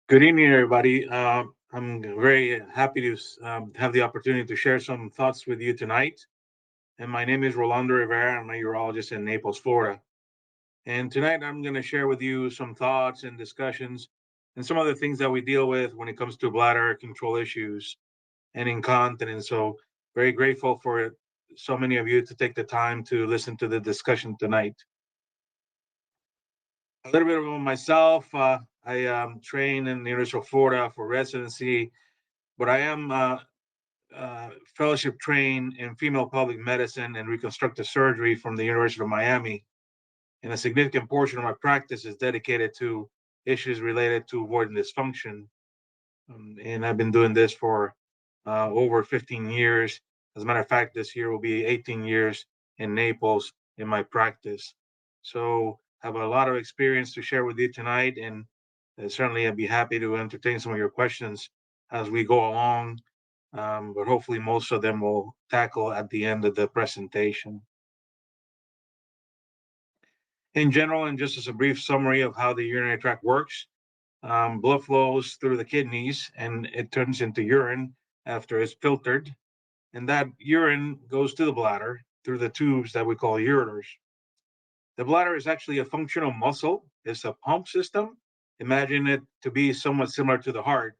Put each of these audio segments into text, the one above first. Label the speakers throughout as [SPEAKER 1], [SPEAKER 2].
[SPEAKER 1] Good evening, everybody. I'm very happy to have the opportunity to share some thoughts with you tonight. And my name is Rolando Rivera. I'm a urologist in Naples, Florida. And tonight I'm going to share with you some thoughts and discussions and some of the things that we deal with when it comes to bladder control issues and incontinence. So, very grateful for so many of you to take the time to listen to the discussion tonight. A little bit about myself. I trained in the University of Florida for residency, but I am fellowship trained in female public medicine and reconstructive surgery from the University of Miami. And a significant portion of my practice is dedicated to issues related to avoiding dysfunction. And I've been doing this for over 15 years. As a matter of fact, this year will be 18 years in Naples in my practice. So I have a lot of experience to share with you tonight, and certainly I'd be happy to entertain some of your questions as we go along. But hopefully, most of them will tackle at the end of the presentation. In general, and just as a brief summary of how the urinary tract works, blood flows through the kidneys and it turns into urine after it's filtered. And that urine goes to the bladder through the tubes that we call ureters. The bladder is actually a functional muscle, it's a pump system. Imagine it to be somewhat similar to the heart.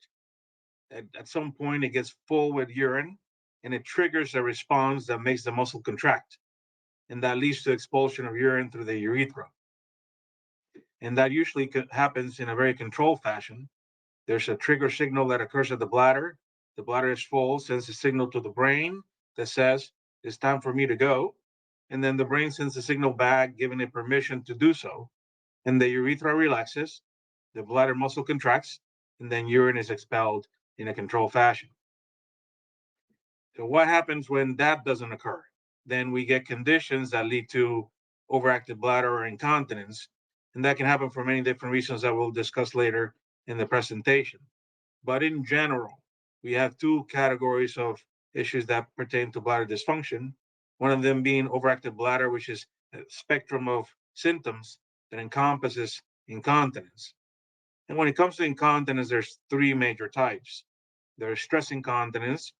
[SPEAKER 1] At some point, it gets full with urine and it triggers a response that makes the muscle contract. And that leads to expulsion of urine through the urethra. And that usually happens in a very controlled fashion. There's a trigger signal that occurs at the bladder. The bladder is full, sends a signal to the brain that says, it's time for me to go. And then the brain sends a signal back, giving it permission to do so. And the urethra relaxes, the bladder muscle contracts, and then urine is expelled in a controlled fashion. So, what happens when that doesn't occur? Then we get conditions that lead to overactive bladder or incontinence. And that can happen for many different reasons that we'll discuss later in the presentation. But in general, we have two categories of issues that pertain to bladder dysfunction. One of them being overactive bladder, which is a spectrum of symptoms that encompasses incontinence. And when it comes to incontinence, there's three major types. There's stress incontinence,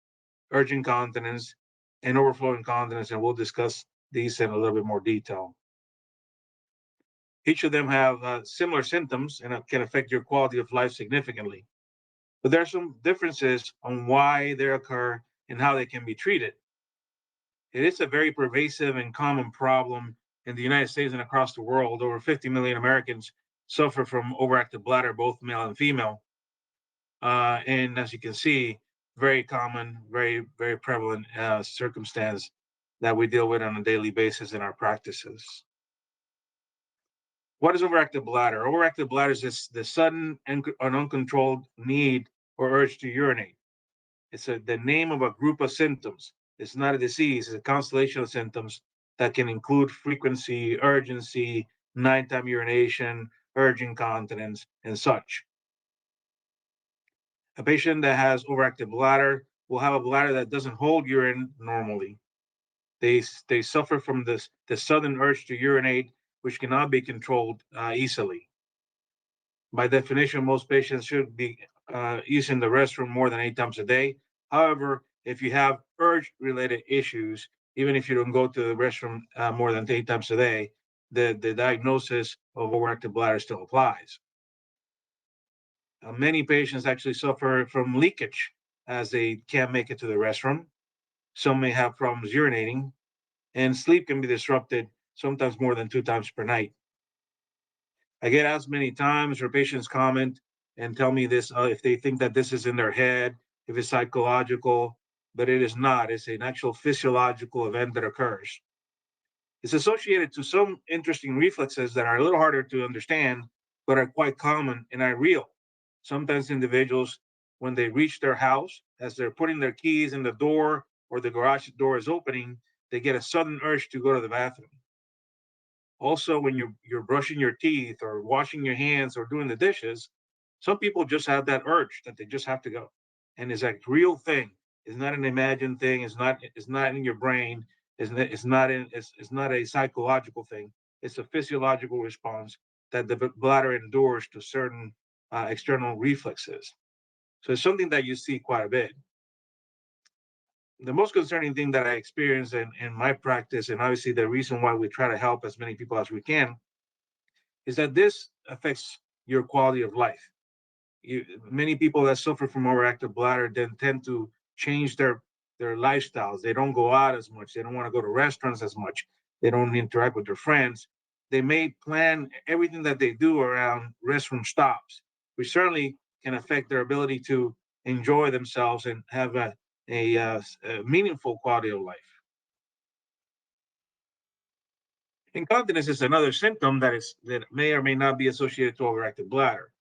[SPEAKER 1] urge incontinence, and overflow incontinence, and we'll discuss these in a little bit more detail. Each of them have similar symptoms and can affect your quality of life significantly. But there are some differences on why they occur and how they can be treated. It is a very pervasive and common problem in the United States and across the world. Over 50 million Americans suffer from overactive bladder, both male and female. And as you can see, very common, very prevalent circumstance that we deal with on a daily basis in our practices. What is overactive bladder? Overactive bladder is the sudden and uncontrolled need or urge to urinate. It's the name of a group of symptoms. It's not a disease, it's a constellation of symptoms that can include frequency, urgency, nighttime urination, urge incontinence, and such. A patient that has overactive bladder will have a bladder that doesn't hold urine normally. They suffer from the sudden urge to urinate, which cannot be controlled easily. By definition, most patients should be using the restroom more than 8 times a day. However, if you have urge related issues, even if you don't go to the restroom more than 8 times a day, the diagnosis of overactive bladder still applies. Many patients actually suffer from leakage as they can't make it to the restroom. Some may have problems urinating, and sleep can be disrupted sometimes more than 2 times per night. I get asked many times, or patients comment and tell me this if they think that this is in their head, if it's psychological, but it is not. It's an actual physiological event that occurs. It's associated to some interesting reflexes that are a little harder to understand, but are quite common and are real. Sometimes individuals, when they reach their house, as they're putting their keys in the door or the garage door is opening, they get a sudden urge to go to the bathroom. Also, when you're brushing your teeth or washing your hands or doing the dishes, some people just have that urge that they just have to go. And it's a real thing. It's not an imagined thing. It's not in your brain. It's not a psychological thing. It's a physiological response that the bladder endures to certain external reflexes. So it's something that you see quite a bit. The most concerning thing that I experience in my practice, and obviously the reason why we try to help as many people as we can, is that this affects your quality of life. Many people that suffer from overactive bladder then tend to change their lifestyles. They don't go out as much. They don't want to go to restaurants as much. They don't interact with their friends. They may plan everything that they do around restroom stops, which certainly can affect their ability to enjoy themselves and have a meaningful quality of life. Incontinence is another symptom that may or may not be associated to overactive bladder,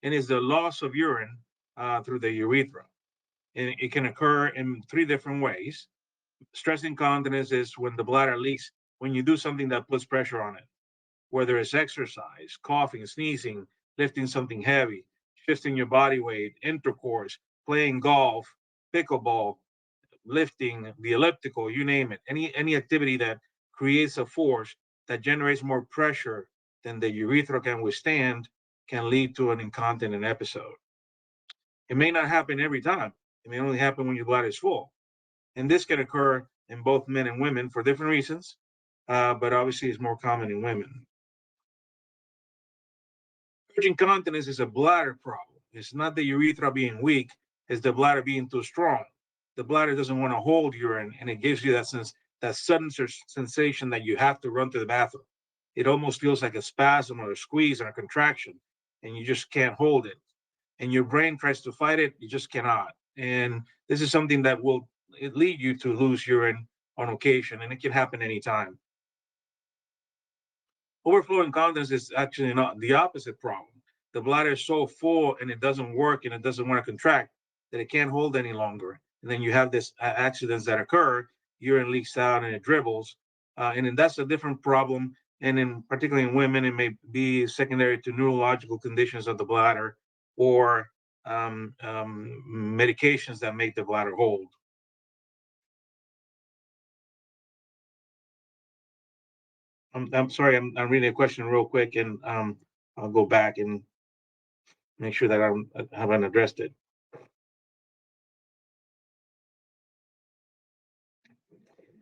[SPEAKER 1] and is the loss of urine through the urethra. And it can occur in three different ways. Stress incontinence is when the bladder leaks when you do something that puts pressure on it, whether it's exercise, coughing, sneezing, lifting something heavy, shifting your body weight, intercourse, playing golf, pickleball, lifting, the elliptical, you name it. Any activity that creates a force that generates more pressure than the urethra can withstand can lead to an incontinent episode. It may not happen every time. It may only happen when your bladder is full. And this can occur in both men and women for different reasons, but obviously it's more common in women. Urge incontinence is a bladder problem. It's not the urethra being weak, it's the bladder being too strong. The bladder doesn't want to hold urine, and it gives you that sense, that sudden sensation that you have to run to the bathroom. It almost feels like a spasm or a squeeze or a contraction, and you just can't hold it. And your brain tries to fight it, you just cannot. And this is something that will lead you to lose urine on occasion, and it can happen anytime. Overflow incontinence is actually not the opposite problem. The bladder is so full and it doesn't work and it doesn't want to contract that it can't hold any longer. And then you have this accidents that occur, urine leaks out and it dribbles. And then that's a different problem. And in particularly in women, it may be secondary to neurological conditions of the bladder or medications that make the bladder hold. I'm sorry, I'm reading a question real quick, and I'll go back and make sure that I haven't addressed it.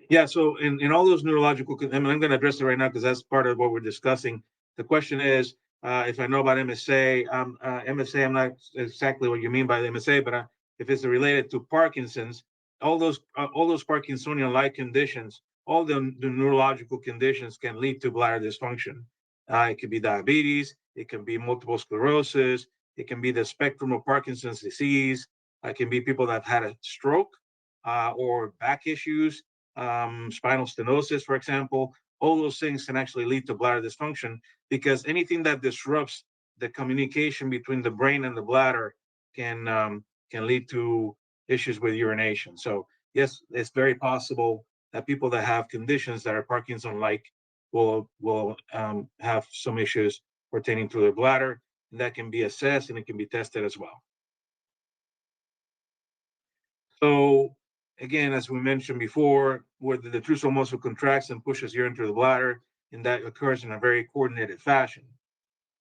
[SPEAKER 1] Yeah, so in all those neurological, I mean, I'm going to address it right now because that's part of what we're discussing. The question is, if I know about MSA, MSA, I'm not exactly what you mean by the MSA, but if it's related to Parkinson's, all those Parkinsonian-like conditions, all the neurological conditions can lead to bladder dysfunction. It could be diabetes, it can be multiple sclerosis, it can be the spectrum of Parkinson's disease, it can be people that have had a stroke or back issues, spinal stenosis, for example. All those things can actually lead to bladder dysfunction because anything that disrupts the communication between the brain and the bladder can lead to issues with urination. So yes, it's very possible that people that have conditions that are Parkinson-like will have some issues pertaining to their bladder. And that can be assessed and it can be tested as well. So again, as we mentioned before, where the detrusal muscle contracts and pushes urine through the bladder, and that occurs in a very coordinated fashion.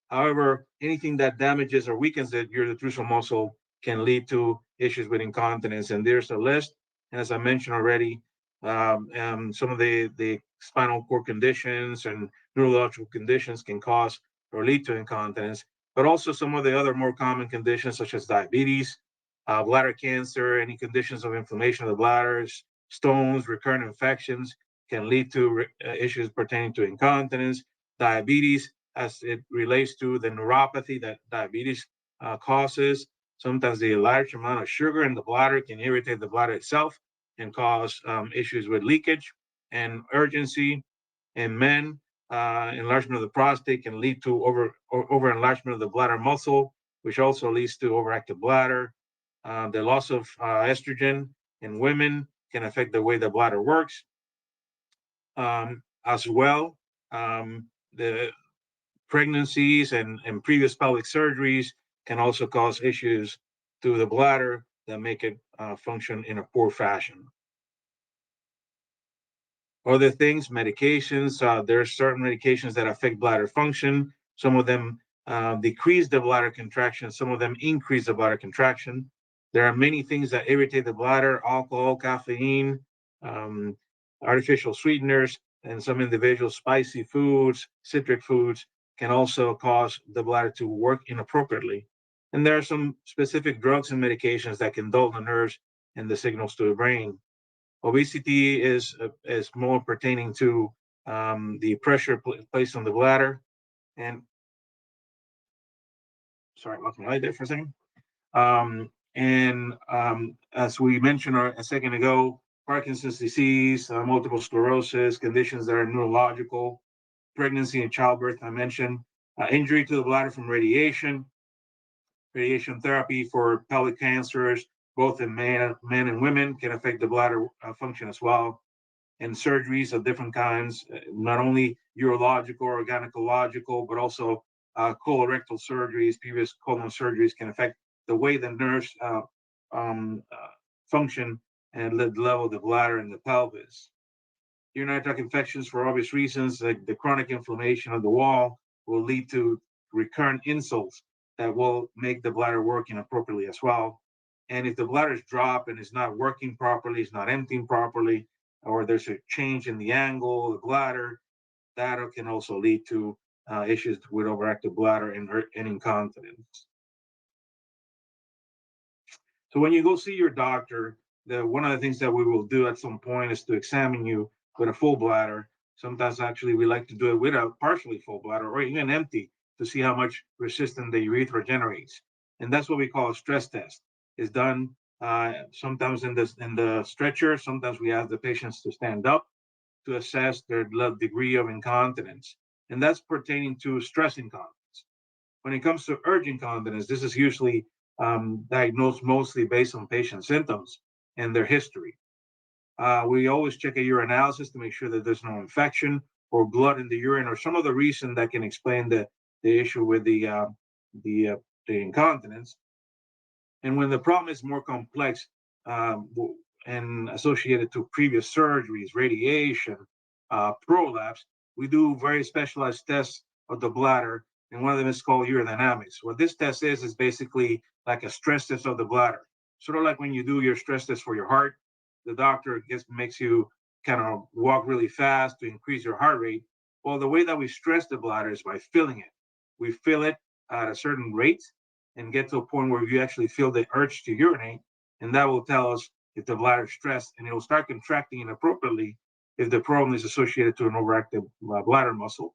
[SPEAKER 1] However, anything that damages or weakens the detrusal muscle can lead to issues with incontinence. And there's a list. And as I mentioned already, some of the spinal cord conditions and neurological conditions can cause or lead to incontinence, but also some of the other more common conditions such as diabetes, bladder cancer, any conditions of inflammation of the bladders, stones, recurrent infections can lead to issues pertaining to incontinence, diabetes as it relates to the neuropathy that diabetes causes. Sometimes the large amount of sugar in the bladder can irritate the bladder itself and cause issues with leakage and urgency. In men, enlargement of the prostate can lead to over enlargement of the bladder muscle, which also leads to overactive bladder. The loss of estrogen in women can affect the way the bladder works as well. The pregnancies and previous pelvic surgeries can also cause issues to the bladder that make it function in a poor fashion. Other things, medications, there are certain medications that affect bladder function. Some of them decrease the bladder contraction. Some of them increase the bladder contraction. There are many things that irritate the bladder: alcohol, caffeine, um, artificial sweeteners, and some individuals, spicy foods, citric foods can also cause the bladder to work inappropriately. And there are some specific drugs and medications that can dull the nerves and the signals to the brain. Obesity is more pertaining to the pressure placed on the bladder. And sorry, I lost my light there for a second. As we mentioned a second ago, Parkinson's disease, multiple sclerosis, conditions that are neurological, pregnancy and childbirth, I mentioned, injury to the bladder from radiation therapy for pelvic cancers, both in men and women, can affect the bladder function as well. And surgeries of different kinds, not only urological or gynecological, but also colorectal surgeries, previous colon surgeries can affect the way the nerves um, uh, function and the level of the bladder and the pelvis. Urinary tract infections, for obvious reasons, like the chronic inflammation of the wall, will lead to recurrent insults that will make the bladder work inappropriately as well. And if the bladder is dropped and is not working properly, it's not emptying properly, or there's a change in the angle of the bladder, that can also lead to issues with overactive bladder and incontinence. So when you go see your doctor, one of the things that we will do at some point is to examine you with a full bladder. Sometimes actually we like to do it with a partially full bladder or even empty to see how much resistance the urethra generates. And that's what we call a stress test. It's done sometimes in the stretcher. Sometimes we ask the patients to stand up to assess their degree of incontinence. And that's pertaining to stress incontinence. When it comes to urge incontinence, this is usually diagnosed mostly based on patient symptoms and their history. We always check a urinalysis to make sure that there's no infection or blood in the urine or some other reason that can explain the issue with the, uh, the incontinence. And when the problem is more complex um, and associated to previous surgeries, radiation, prolapse, we do very specialized tests of the bladder, and one of them is called urodynamics. What this test is basically like a stress test of the bladder, sort of like when you do your stress test for your heart. The doctor makes you kind of walk really fast to increase your heart rate. Well, the way that we stress the bladder is by filling it. We fill it at a certain rate and get to a point where you actually feel the urge to urinate, and that will tell us if the bladder is stressed, and it will start contracting inappropriately if the problem is associated to an overactive bladder muscle.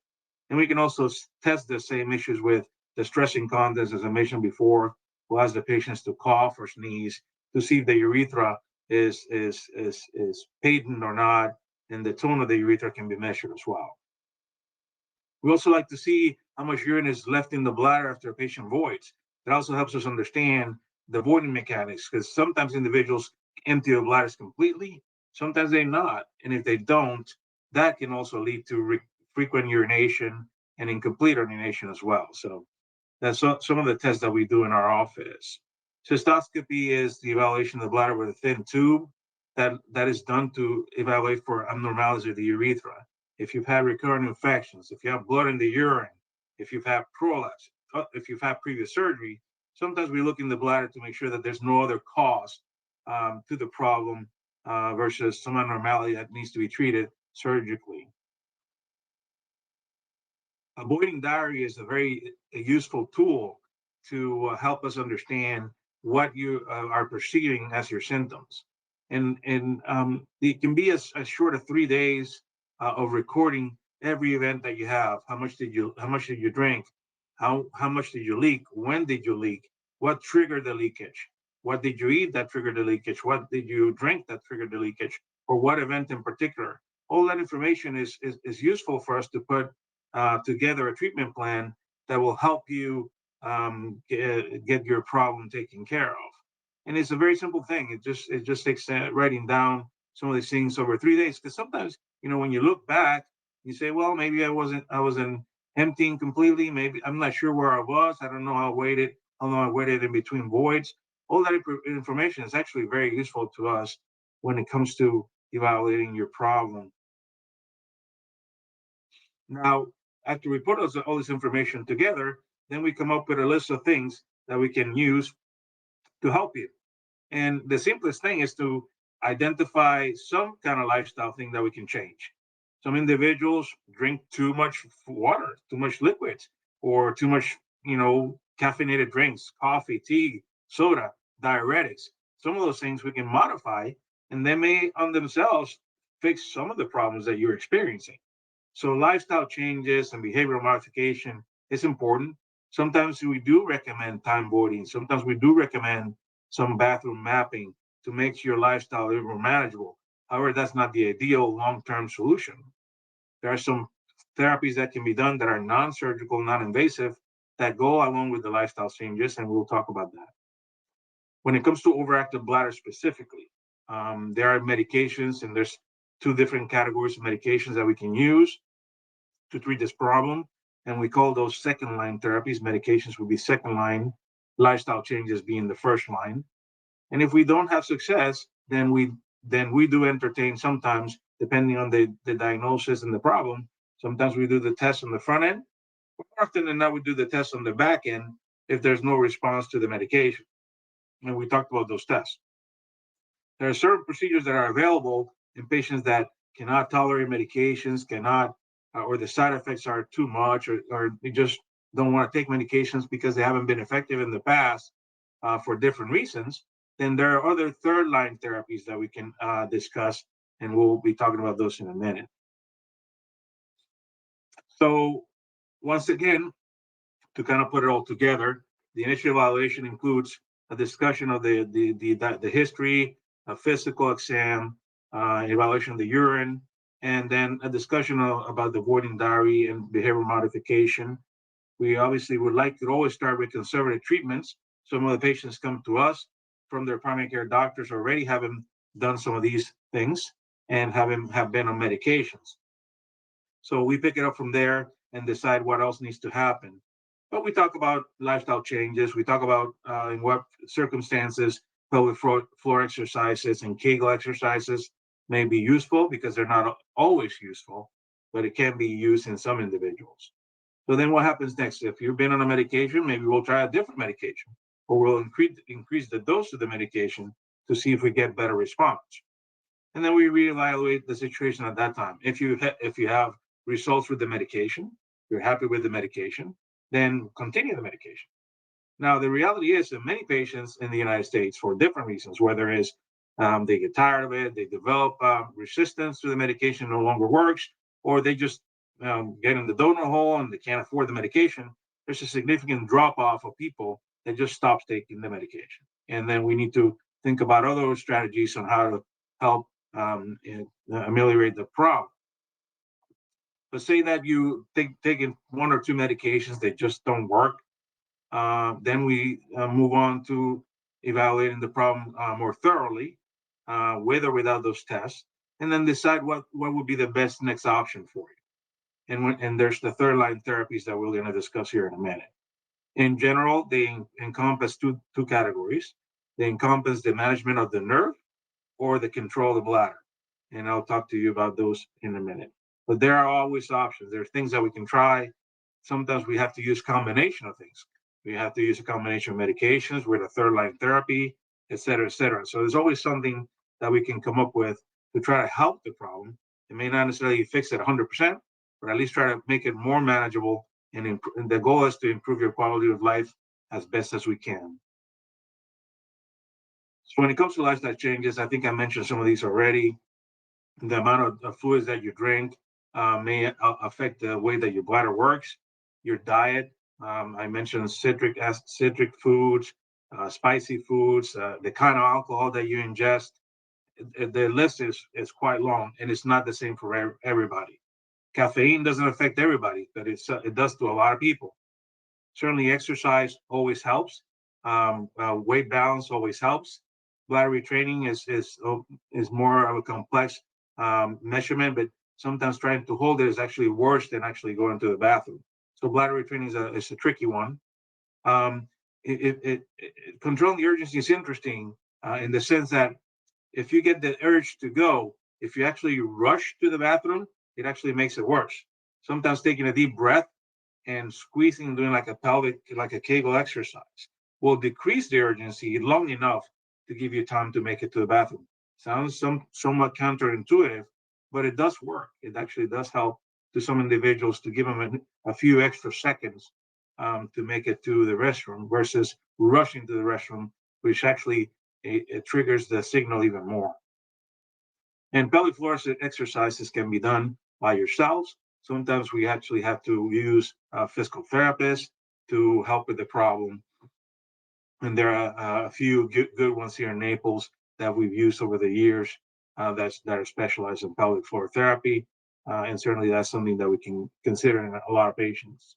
[SPEAKER 1] And we can also test the same issues with the stress incontinence, as I mentioned before. We'll ask the patients to cough or sneeze to see if the urethra is patent or not, and the tone of the urethra can be measured as well. We also like to see how much urine is left in the bladder after a patient voids. That also helps us understand the voiding mechanics, because sometimes individuals empty their bladders completely, sometimes they not. And if they don't, that can also lead to frequent urination and incomplete urination as well. So that's some of the tests that we do in our office. Cystoscopy is the evaluation of the bladder with a thin tube that is done to evaluate for abnormalities of the urethra. If you've had recurrent infections, if you have blood in the urine, if you've had prolapse, if you've had previous surgery, sometimes we look in the bladder to make sure that there's no other cause to the problem versus some abnormality that needs to be treated surgically. Avoiding diarrhea is a very useful tool to help us understand what you are perceiving as your symptoms. And it can be as short as 3 days of recording every event that you have. How much did you drink? How much did you leak? When did you leak? What triggered the leakage? What did you eat that triggered the leakage? What did you drink that triggered the leakage? Or what event in particular? All that information is useful for us to put together a treatment plan that will help you get your problem taken care of. And it's a very simple thing. It just takes writing down some of these things over 3 days. Because sometimes, when you look back, you say, well, maybe I wasn't emptying completely. Maybe I'm not sure where I was. I don't know how long I waited in between voids. All that information is actually very useful to us when it comes to evaluating your problem. Now, after we put all this information together, then we come up with a list of things that we can use to help you. And the simplest thing is to identify some kind of lifestyle thing that we can change. Some individuals drink too much water, too much liquids, or too much, caffeinated drinks, coffee, tea, soda, diuretics. Some of those things we can modify, and they may on themselves fix some of the problems that you're experiencing. So lifestyle changes and behavioral modification is important. Sometimes we do recommend time voiding. Sometimes we do recommend some bathroom mapping to make your lifestyle a little more manageable. However, that's not the ideal long-term solution. There are some therapies that can be done that are non-surgical, non-invasive, that go along with the lifestyle changes, and we'll talk about that. When it comes to overactive bladder specifically, there are medications, and there's two different categories of medications that we can use to treat this problem. And we call those second line therapies. Medications would be second line, lifestyle changes being the first line. And if we don't have success, then we do entertain sometimes, depending on the diagnosis and the problem. Sometimes we do the test on the front end. More often than not, we do the test on the back end if there's no response to the medication. And we talked about those tests. There are certain procedures that are available in patients that cannot tolerate medications, or the side effects are too much, or they just don't want to take medications because they haven't been effective in the past for different reasons. Then there are other third line therapies that we can discuss, and we'll be talking about those in a minute. So, once again, to kind of put it all together, the initial evaluation includes a discussion of the history, a physical exam, evaluation of the urine, and then a discussion about the voiding diary and behavioral modification. We obviously would like to always start with conservative treatments. Some of the patients come to us from their primary care doctors already having done some of these things and have been on medications. So we pick it up from there and decide what else needs to happen. But we talk about lifestyle changes. We talk about in what circumstances pelvic floor exercises and Kegel exercises may be useful, because they're not always useful, but it can be used in some individuals. So then what happens next? If you've been on a medication, maybe we'll try a different medication, or we'll increase the dose of the medication to see if we get better response. And then we reevaluate the situation at that time. If you have results with the medication, you're happy with the medication, then continue the medication. Now, the reality is that many patients in the United States, for different reasons, whether it's they get tired of it, they develop resistance to the medication, no longer works, or they just get in the donut hole and they can't afford the medication, there's a significant drop off of people that just stops taking the medication. And then we need to think about other strategies on how to help ameliorate the problem. But say that you taking one or two medications that just don't work, then we move on to evaluating the problem more thoroughly, with or without those tests, and then decide what would be the best next option for you. And there's the third line therapies that we're going to discuss here in a minute. In general, they encompass two categories. They encompass the management of the nerve or the control of the bladder. And I'll talk to you about those in a minute. But there are always options. There are things that we can try. Sometimes we have to use combination of things. We have to use a combination of medications with a third line therapy, et cetera, et cetera. So there's always something that we can come up with to try to help the problem. It may not necessarily fix it 100%, but at least try to make it more manageable. And the goal is to improve your quality of life as best as we can. So when it comes to lifestyle changes, I think I mentioned some of these already. The amount of fluids that you drink may affect the way that your bladder works. Your diet, I mentioned citric foods, spicy foods, the kind of alcohol that you ingest. The list is quite long, and it's not the same for everybody. Caffeine doesn't affect everybody, but it does to a lot of people. Certainly, exercise always helps. Weight balance always helps. Bladder retraining is more of a complex measurement, but sometimes trying to hold it is actually worse than actually going to the bathroom. So bladder retraining is a tricky one. Controlling the urgency is interesting in the sense that if you get the urge to go, if you actually rush to the bathroom, it actually makes it worse. Sometimes taking a deep breath and squeezing, doing like a pelvic, like a Kegel exercise, will decrease the urgency long enough to give you time to make it to the bathroom. Sounds somewhat counterintuitive, but it does work. It actually does help to some individuals to give them a few extra seconds to make it to the restroom versus rushing to the restroom, which actually it triggers the signal even more. And pelvic floor exercises can be done by yourselves. Sometimes we actually have to use physical therapists to help with the problem. And there are a few good ones here in Naples that we've used over the years that are specialized in pelvic floor therapy. And certainly that's something that we can consider in a lot of patients.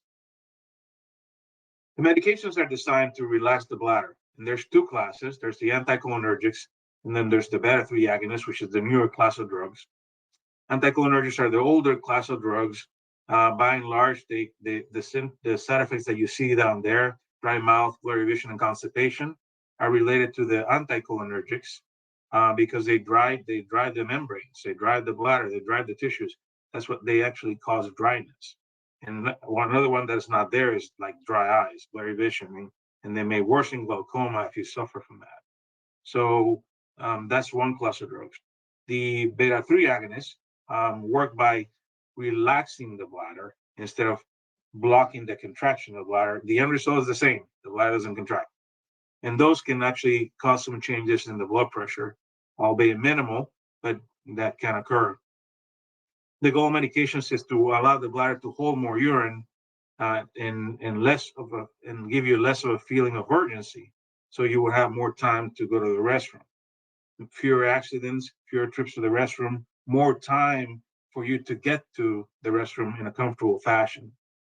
[SPEAKER 1] The medications are designed to relax the bladder. And there's two classes. There's the anticholinergics, and then there's the beta-3 agonists, which is the newer class of drugs. Anticholinergics are the older class of drugs. By and large, the side effects that you see down there, dry mouth, blurry vision, and constipation, are related to the anticholinergics because they dry the membranes, they dry the bladder, they dry the tissues. That's what they actually cause dryness. And another one that's not there is like dry eyes, blurry vision, and they may worsen glaucoma if you suffer from that. So that's one class of drugs. The beta-3 agonists work by relaxing the bladder instead of blocking the contraction of the bladder. The end result is the same. The bladder doesn't contract. And those can actually cause some changes in the blood pressure, albeit minimal, but that can occur. The goal of medications is to allow the bladder to hold more urine and less of a and give you less of a feeling of urgency, so you will have more time to go to the restroom. Fewer accidents, fewer trips to the restroom, more time for you to get to the restroom in a comfortable fashion.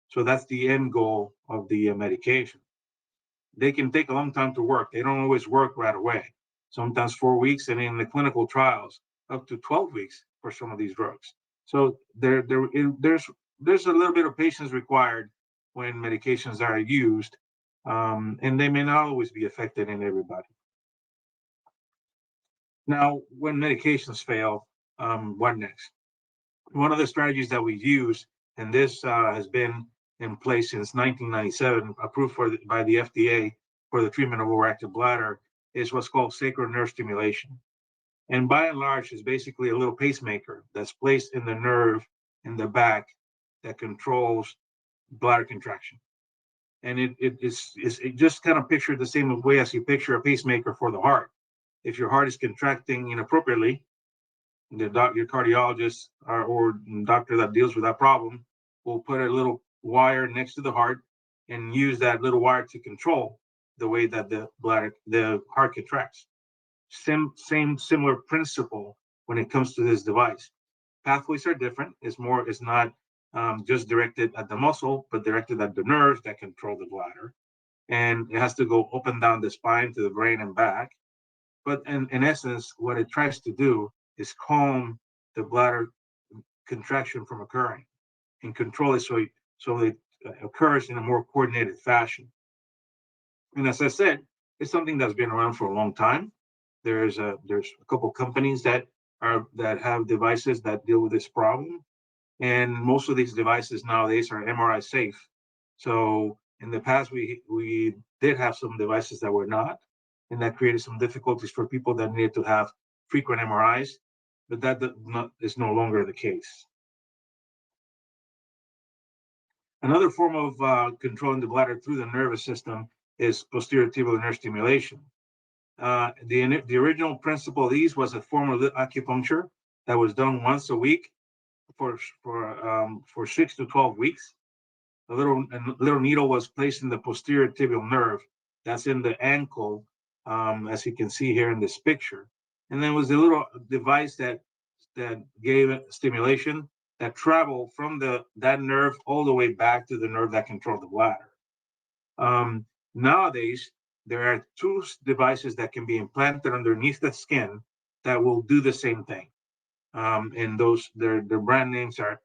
[SPEAKER 1] So that's the end goal of the medication. They can take a long time to work. They don't always work right away. Sometimes 4 weeks, and in the clinical trials, up to 12 weeks for some of these drugs. So there's a little bit of patience required when medications are used, and they may not always be effective in everybody. Now, when medications fail, what next? One of the strategies that we use, and this has been in place since 1997, approved by the FDA for the treatment of overactive bladder, is what's called sacral nerve stimulation. And by and large, is basically a little pacemaker that's placed in the nerve in the back that controls bladder contraction. And it just kind of pictured the same way as you picture a pacemaker for the heart. If your heart is contracting inappropriately, your cardiologist or doctor that deals with that problem will put a little wire next to the heart and use that little wire to control the way that the heart contracts. Similar principle when it comes to this device. Pathways are different. It's not just directed at the muscle, but directed at the nerves that control the bladder. And it has to go up and down the spine to the brain and back. But in essence, what it tries to do is calm the bladder contraction from occurring and control it so it occurs in a more coordinated fashion. And as I said, it's something that's been around for a long time. There's a couple companies that have devices that deal with this problem, and most of these devices nowadays are MRI safe. So in the past, we did have some devices that were not, and that created some difficulties for people that needed to have frequent MRIs, but that is no longer the case. Another form of controlling the bladder through the nervous system is posterior tibial nerve stimulation. The original principle of these was a form of acupuncture that was done once a week for 6 to 12 weeks. A little needle was placed in the posterior tibial nerve that's in the ankle, as you can see here in this picture. And then was a little device that gave it stimulation that traveled from that nerve all the way back to the nerve that controlled the bladder. Nowadays, there are two devices that can be implanted underneath the skin that will do the same thing. And their brand names are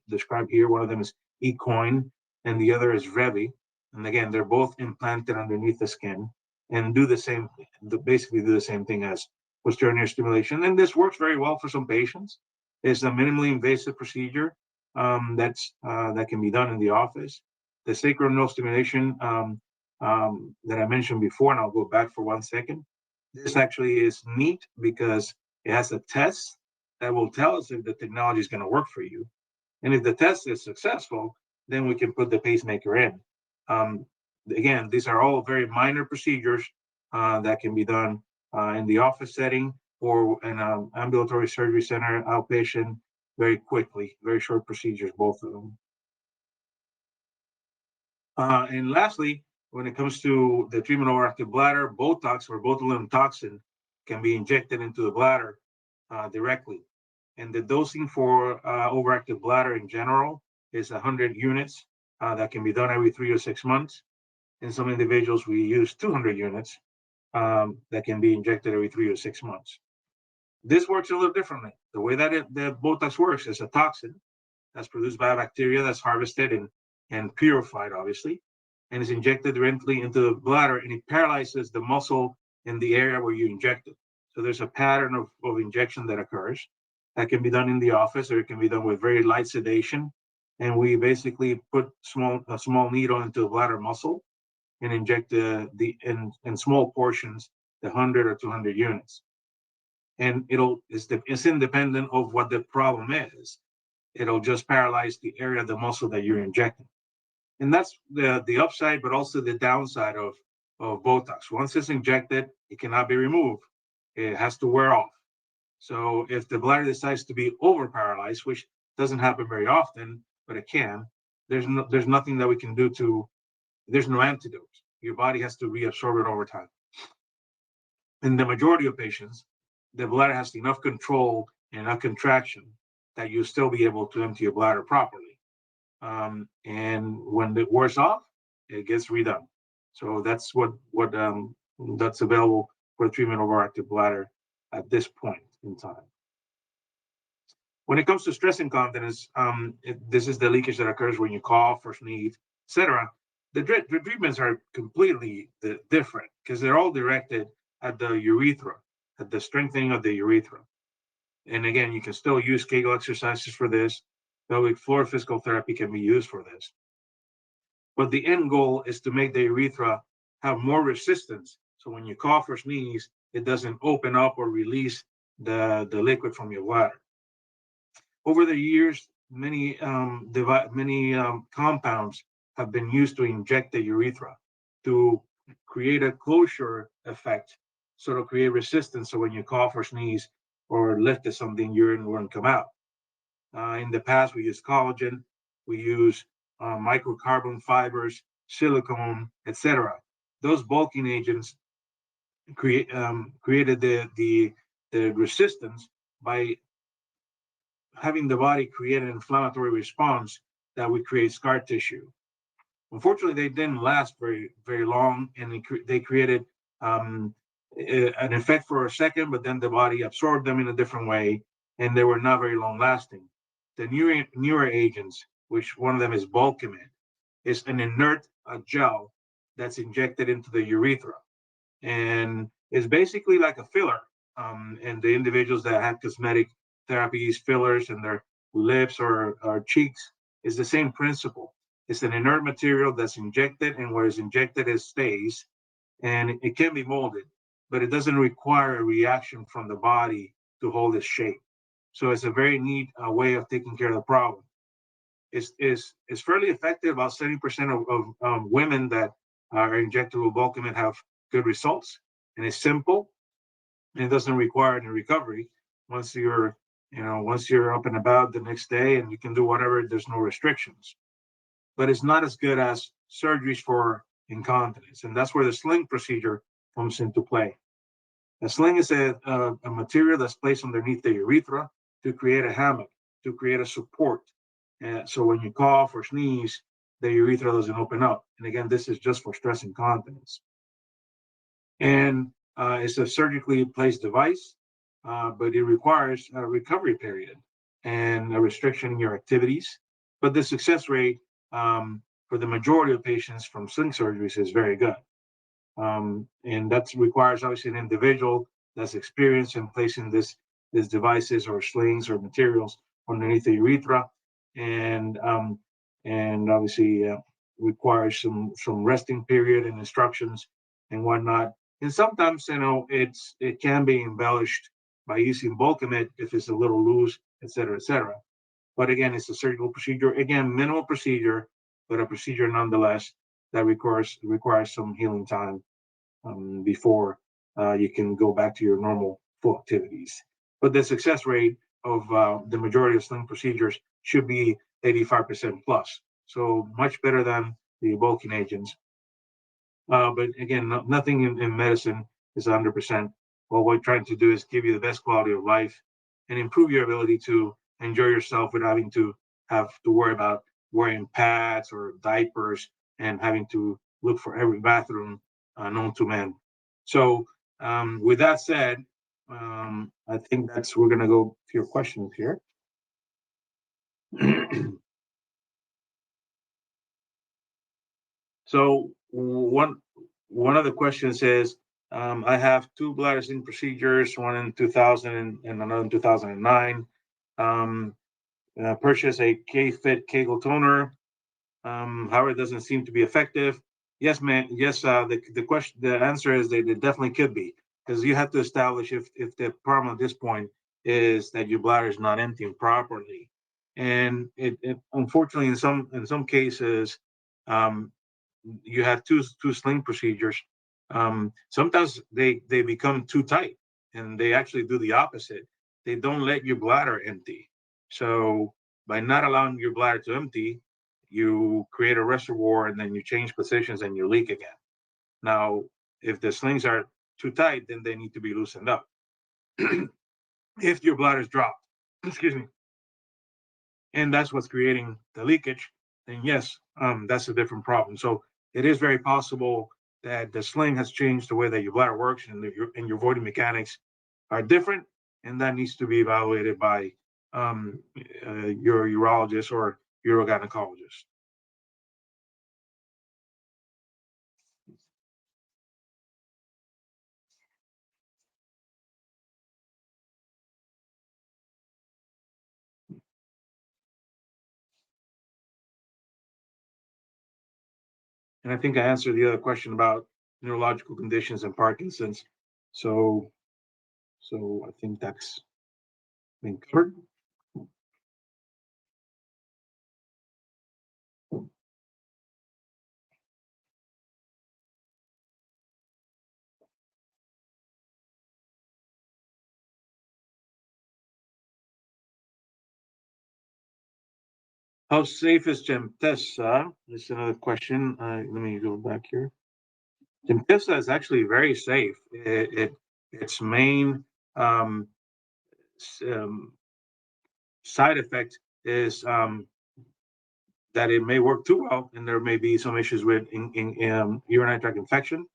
[SPEAKER 1] described here. One of them is eCoin, and the other is Revi. And again, they're both implanted underneath the skin and basically do the same thing as posterior nerve stimulation. And this works very well for some patients. It's a minimally invasive procedure that can be done in the office. the sacral node stimulation that I mentioned before, and I'll go back for 1 second. This actually is neat because it has a test that will tell us if the technology is going to work for you. And if the test is successful, then we can put the pacemaker in. Um, again, these are all very minor procedures that can be done in the office setting or in an ambulatory surgery center, outpatient, very quickly, very short procedures, both of them. And lastly, when it comes to the treatment of overactive bladder, Botox or botulinum toxin can be injected into the bladder directly. And the dosing for overactive bladder in general is 100 units that can be done every 3 or 6 months. In some individuals, we use 200 units that can be injected every 3 or 6 months. This works a little differently. The way that the Botox works is a toxin that's produced by a bacteria that's harvested and purified, obviously, and is injected directly into the bladder, and it paralyzes the muscle in the area where you inject it. So there's a pattern of injection that occurs that can be done in the office, or it can be done with very light sedation. And we basically put a small needle into the bladder muscle and inject in small portions, the 100 or 200 units. And it's independent of what the problem is. It'll just paralyze the area of the muscle that you're injecting. And that's the upside, but also the downside of Botox. Once it's injected, it cannot be removed. It has to wear off. So if the bladder decides to be over paralyzed, which doesn't happen very often, but it can, there's nothing that we can do there's no antidote. Your body has to reabsorb it over time. In the majority of patients, the bladder has enough control and enough contraction that you'll still be able to empty your bladder properly. And when it wears off, it gets redone. So that's that's available for treatment of overactive bladder at this point in time. When it comes to stress incontinence, this is the leakage that occurs when you cough or sneeze, etc. The treatments are completely different because they're all directed at the urethra, at the strengthening of the urethra. And again, you can still use Kegel exercises for this. Pelvic floor physical therapy can be used for this. But the end goal is to make the urethra have more resistance. So when you cough or sneeze, it doesn't open up or release the liquid from your bladder. Over the years, many compounds have been used to inject the urethra to create a closure effect, sort of create resistance. So when you cough or sneeze or lift at something, urine won't come out. In the past, we used collagen, we use microcarbon fibers, silicone, etc. Those bulking agents created the resistance by having the body create an inflammatory response that would create scar tissue. Unfortunately, they didn't last very long, and they created an effect for a second, but then the body absorbed them in a different way, and they were not very long lasting. The newer agents, which one of them is Bulkamid, is an inert gel that's injected into the urethra, and it's basically like a filler. And the individuals that have cosmetic therapies, fillers in their lips or cheeks, is the same principle. It's an inert material that's injected, and where it's injected, it stays, and it can be molded, but it doesn't require a reaction from the body to hold its shape. So it's a very neat way of taking care of the problem. It's fairly effective. About 70% of women that are injected with Bulkamid have good results, and it's simple, and it doesn't require any recovery. Once you're up and about the next day, and you can do whatever, there's no restrictions. But it's not as good as surgeries for incontinence, and that's where the sling procedure comes into play. A sling is a material that's placed underneath the urethra to create a hammock, to create a support. So when you cough or sneeze, the urethra doesn't open up. And again, this is just for stress incontinence. And it's a surgically placed device, but it requires a recovery period and a restriction in your activities. But the success rate for the majority of patients from sling surgeries is very good. And that requires obviously an individual that's experienced in placing these devices or slings or materials underneath the urethra, and obviously requires some resting period and instructions and whatnot. And sometimes, it can be embellished by using Bulkamid if it's a little loose, et cetera, et cetera. But again, it's a surgical procedure. Again, minimal procedure, but a procedure nonetheless that requires some healing time before you can go back to your normal full activities. But the success rate of the majority of sling procedures should be 85% plus. So much better than the bulking agents. But again, nothing in medicine is 100%. What we're trying to do is give you the best quality of life and improve your ability to enjoy yourself without having to have to worry about wearing pads or diapers and having to look for every bathroom known to man. So, with that said, I think we're going to go to your questions here. So one of the questions is, I have two bladder sling procedures, one in 2000 and another in 2009. Purchased a K-Fit Kegel toner. However, it doesn't seem to be effective. Yes, man. Yes. The answer is that it definitely could be, because you have to establish if the problem at this point is that your bladder is not emptying properly, and it unfortunately in some cases, um, you have two sling procedures. Sometimes they become too tight, and they actually do the opposite. They don't let your bladder empty. So by not allowing your bladder to empty, you create a reservoir, and then you change positions and you leak again. Now, if the slings are too tight, then they need to be loosened up. If your bladder's dropped, excuse me, and that's what's creating the leakage, then yes, that's a different problem. So it is very possible that the sling has changed the way that your bladder works, and your voiding mechanics are different, and that needs to be evaluated by your urologist or urogynecologist. And I think I answered the other question about neurological conditions and Parkinson's. So, I think that's been covered. How safe is Gemtesa? That's another question. Let me go back here. Gemtesa is actually very safe. Its main um, um, side effect is that it may work too well, and there may be some issues with urinary tract infection,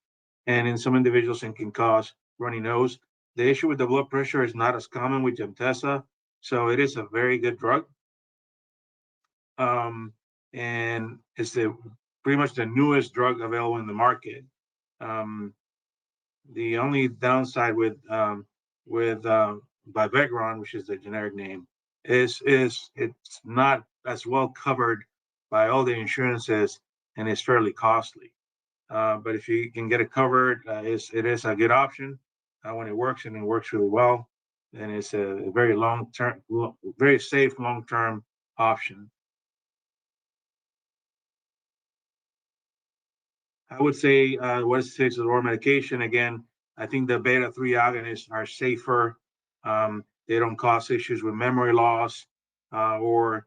[SPEAKER 1] and in some individuals it can cause runny nose. The issue with the blood pressure is not as common with Gemtesa, so it is a very good drug. Um, and it's pretty much the newest drug available in the market. Um, the only downside with Bivegron, which is the generic name, is it's not as well covered by all the insurances, and it's fairly costly. But if you can get it covered, it is a good option when it works, and it works really well. And it's a very long term, very safe long term option. I would say what is safe is oral medication. Again, I think the beta 3 agonists are safer. They don't cause issues with memory loss or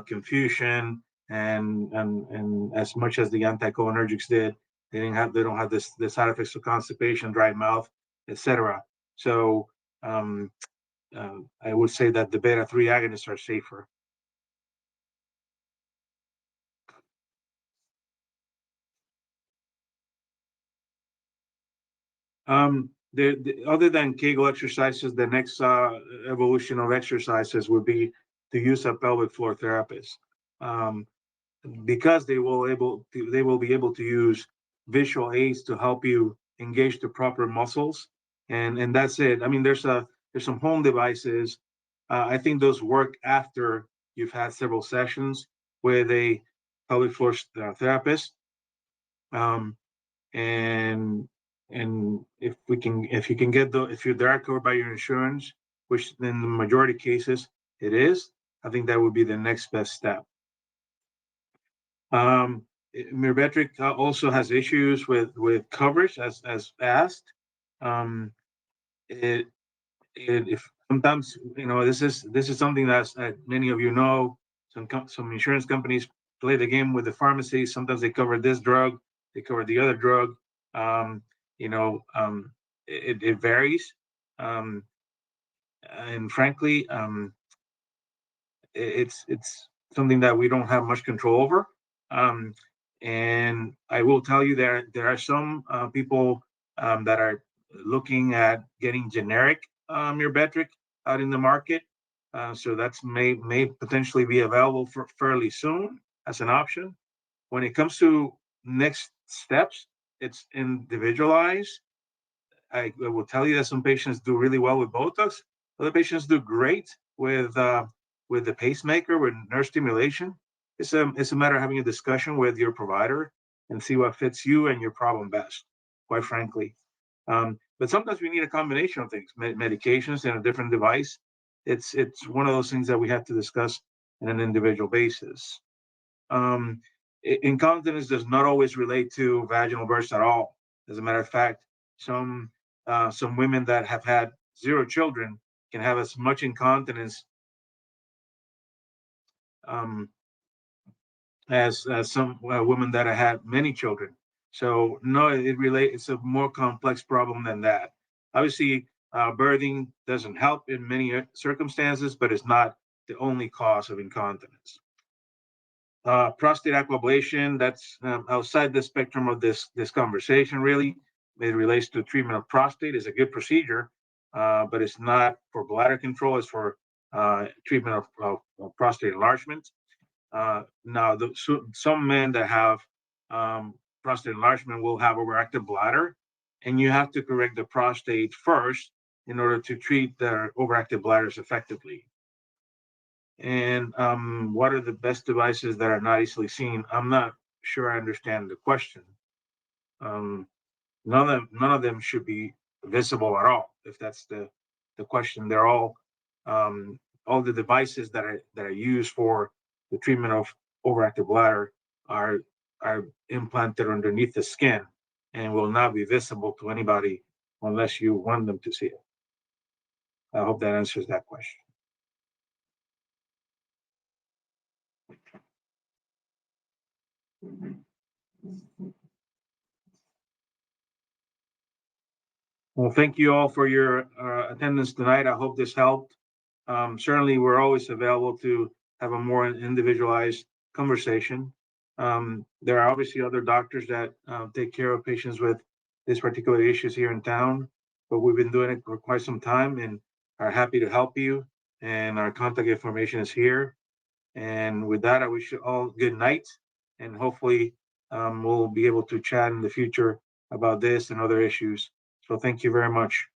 [SPEAKER 1] confusion, and as much as the anticholinergics did, they don't have the side effects of constipation, dry mouth, etc. So I would say that the beta 3 agonists are safer. Other than Kegel exercises, the next evolution of exercises would be to use a pelvic floor therapist, um, because they will be able to use visual aids to help you engage the proper muscles, and that's it. I mean, there's some home devices. I think those work after you've had several sessions, where they pelvic floor therapist. Um, and if you can get if they are covered by your insurance, which in the majority of cases it is, I think that would be the next best step. Myrbetriq also has issues with coverage, as asked. Um, it, if sometimes this is something that many of you know. Some insurance companies play the game with the pharmacies. Sometimes they cover this drug, they cover the other drug. Um, you know, it varies, um, and frankly, it's something that we don't have much control over. Um, and I will tell you there are some people that are looking at getting generic Myrbetriq out in the market. So that's may potentially be available for fairly soon as an option. When it comes to next steps, it's individualized. I will tell you that some patients do really well with Botox. Other patients do great with the pacemaker, with nerve stimulation. It's a matter of having a discussion with your provider and see what fits you and your problem best, quite frankly. But sometimes we need a combination of things, medications and a different device. It's one of those things that we have to discuss on an individual basis. Um, Incontinence does not always relate to vaginal births at all. As a matter of fact, some some women that have had 0 children can have as much incontinence um, as some women that have had many children. So no, it's a more complex problem than that. Obviously, birthing doesn't help in many circumstances, but it's not the only cause of incontinence. Prostate aquablation, that's outside the spectrum of this conversation, really. It relates to treatment of prostate. It's a good procedure, but it's not for bladder control. It's for treatment of prostate enlargement. Now, some men that have prostate enlargement will have overactive bladder, and you have to correct the prostate first in order to treat their overactive bladders effectively. And what are the best devices that are not easily seen? I'm not sure I understand the question. Um, none of them should be visible at all. If that's the question, they're all the devices that are used for the treatment of overactive bladder are are implanted underneath the skin and will not be visible to anybody unless you want them to see it. I hope that answers that question. Well, thank you all for your attendance tonight. I hope this helped. Certainly, we're always available to have a more individualized conversation. There are obviously other doctors that take care of patients with this particular issues here in town, but we've been doing it for quite some time and are happy to help you. And our contact information is here. And with that, I wish you all good night, and hopefully we'll be able to chat in the future about this and other issues. So thank you very much.